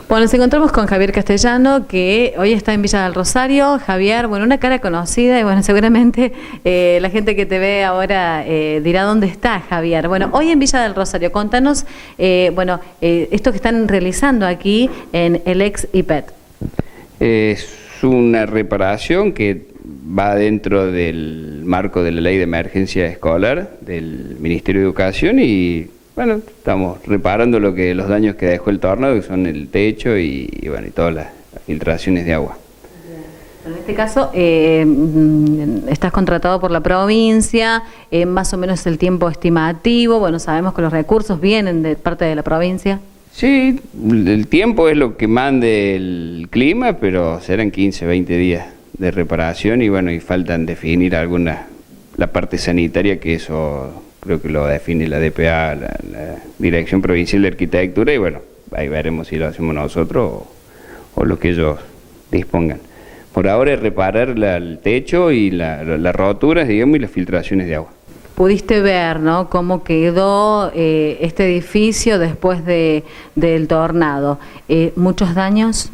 Bueno, nos encontramos con Javier Castellano, que hoy está en Villa del Rosario. Javier, bueno, una cara conocida y bueno, seguramente la gente que te ve ahora dirá dónde está Javier. Bueno, hoy en Villa del Rosario, contanos, esto que están realizando aquí en el ex IPET. Es una reparación que va dentro del marco de la Ley de Emergencia Escolar del Ministerio de Educación y bueno, estamos reparando los daños que dejó el tornado, que son el techo y todas las filtraciones de agua. En este caso, estás contratado por la provincia, más o menos el tiempo estimativo, bueno, sabemos que los recursos vienen de parte de la provincia. Sí, el tiempo es lo que mande el clima, pero serán 15, 20 días de reparación y bueno, y faltan definir la parte sanitaria, que eso creo que lo define la DPA, la Dirección Provincial de Arquitectura, y bueno, ahí veremos si lo hacemos nosotros o lo que ellos dispongan. Por ahora es reparar el techo y las roturas, digamos, y las filtraciones de agua. Pudiste ver, ¿no?, cómo quedó este edificio después del tornado. ¿Muchos daños?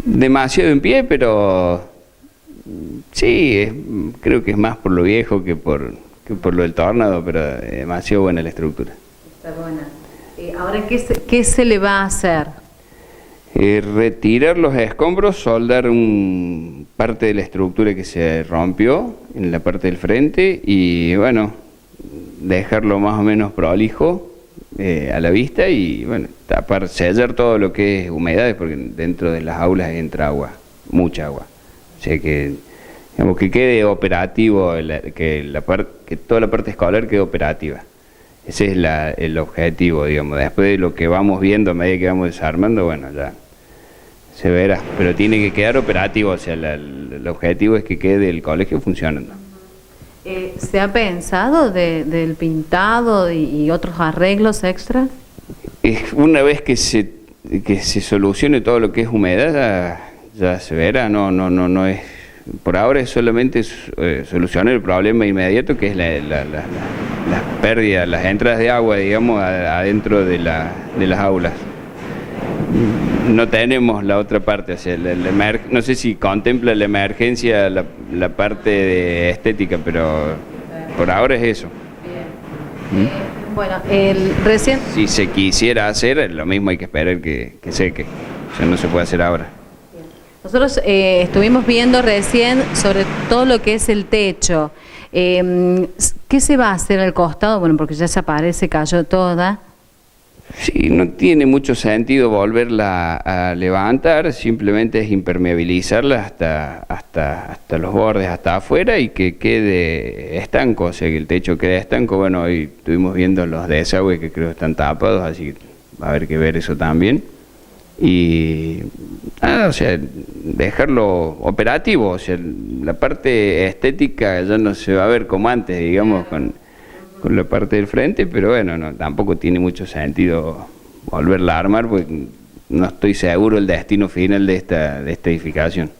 Demasiado en pie, pero sí, creo que es más por lo viejo que por lo del tornado, pero demasiado buena la estructura. Está buena. Ahora, ¿qué se le va a hacer? Retirar los escombros, soldar parte de la estructura que se rompió en la parte del frente y bueno, dejarlo más o menos prolijo a la vista y bueno, sellar todo lo que es humedades, porque dentro de las aulas entra agua, mucha agua. O sea que, digamos, que quede operativo, que toda la parte escolar quede operativa. Ese es el objetivo, digamos. Después de lo que vamos viendo a medida que vamos desarmando, bueno, ya se verá. Pero tiene que quedar operativo, o sea, el objetivo es que quede el colegio funcionando. ¿Se ha pensado del pintado y otros arreglos extras? Una vez que se solucione todo lo que es humedad, ya se verá, no es... Por ahora es solamente solucionar el problema inmediato, que es las pérdidas, las entradas de agua, digamos, adentro de las aulas. No tenemos la otra parte, o sea, no sé si contempla la emergencia la parte de estética, pero por ahora es eso. Bien. Bueno, recién... Si se quisiera hacer, lo mismo hay que esperar que seque, o sea, no se puede hacer ahora. Nosotros estuvimos viendo recién sobre todo lo que es el techo. ¿Qué se va a hacer al costado? Bueno, porque ya se cayó toda. Sí, no tiene mucho sentido volverla a levantar, simplemente es impermeabilizarla hasta los bordes, hasta afuera, y que quede estanco, o sea, que el techo quede estanco. Bueno, hoy estuvimos viendo los desagües que creo están tapados, así que va a haber que ver eso también. Y o sea, dejarlo operativo, o sea, la parte estética ya no se va a ver como antes, digamos, con la parte del frente, pero bueno, tampoco tiene mucho sentido volverla a armar, porque no estoy seguro el destino final de esta edificación.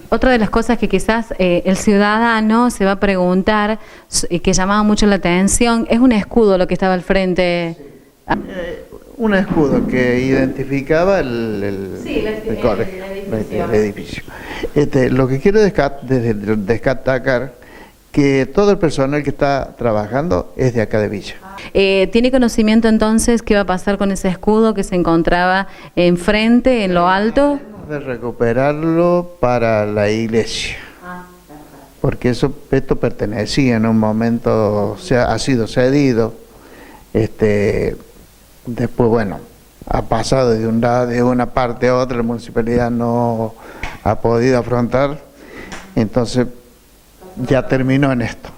Otra de las cosas que quizás el ciudadano se va a preguntar y que llamaba mucho la atención, es un escudo lo que estaba al frente. Un escudo que identificaba el edificio. Lo que quiero destacar, que todo el personal que está trabajando es de acá de Villa. ¿Tiene conocimiento entonces qué va a pasar con ese escudo que se encontraba enfrente, en lo alto? De recuperarlo para la iglesia, porque esto pertenecía en un momento, o sea, ha sido cedido. Después, bueno, ha pasado de una parte a otra, la municipalidad no ha podido afrontar, entonces ya terminó en esto.